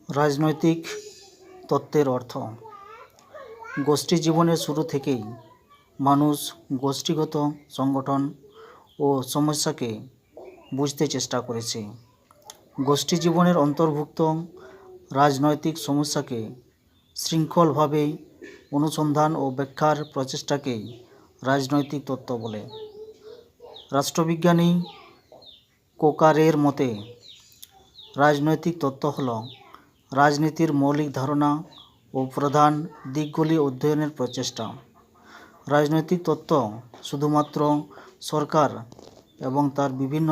রাজনৈতিক তত্ত্বের অর্থ। গোষ্ঠী জীবনের শুরু থেকেই মানুষ গোষ্ঠীগত সংগঠন ও সমস্যাকে বুঝতে চেষ্টা করেছে। গোষ্ঠী জীবনের অন্তর্ভুক্ত রাজনৈতিক সমস্যাকে শৃঙ্খলভাবে অনুসন্ধান ও ব্যাখ্যার প্রচেষ্টাকেই রাজনৈতিক তত্ত্ব বলে। রাষ্ট্রবিজ্ঞানী কোকারের মতে রাজনৈতিক তত্ত্ব হল রাজনীতির মৌলিক ধারণা ও প্রধান দিকগুলি অধ্যয়নের প্রচেষ্টা। রাজনৈতিক তত্ত্ব শুধুমাত্র সরকার এবং তার বিভিন্ন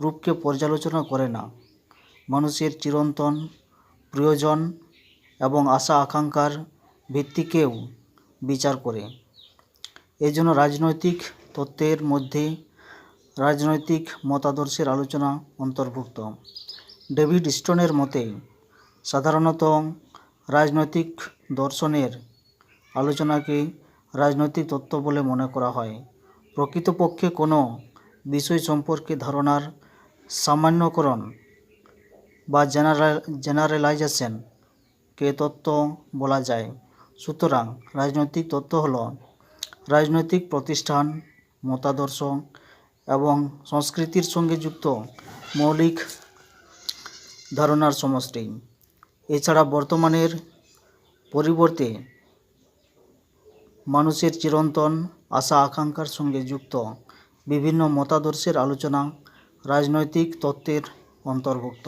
রূপকে পর্যালোচনা করে না, মানুষের চিরন্তন প্রয়োজন এবং আশা আকাঙ্ক্ষার ভিত্তিকেও বিচার করে। এজন্য রাজনৈতিক তত্ত্বের মধ্যে রাজনৈতিক মতাদর্শের আলোচনা অন্তর্ভুক্ত। ডেভিড স্টোনের মতে সাধারণত রাজনৈতিক দর্শনের আলোচনাকে রাজনৈতিক তত্ত্ব বলে মনে করা হয়। প্রকৃতপক্ষে কোনো বিষয় সম্পর্কে ধারণার সামান্যকরণ বা জেনারেলাইজেশনকে তত্ত্ব বলা যায়। সুতরাং রাজনৈতিক তত্ত্ব হল রাজনৈতিক প্রতিষ্ঠান, মতাদর্শ এবং সংস্কৃতির সঙ্গে যুক্ত মৌলিক ধারণার সমষ্টি। এছাড়া বর্তমানের পরিবর্তে মানুষের চিরন্তন আশা আকাঙ্ক্ষার সঙ্গে যুক্ত বিভিন্ন মতাদর্শের আলোচনা রাজনৈতিক তত্ত্বের অন্তর্ভুক্ত।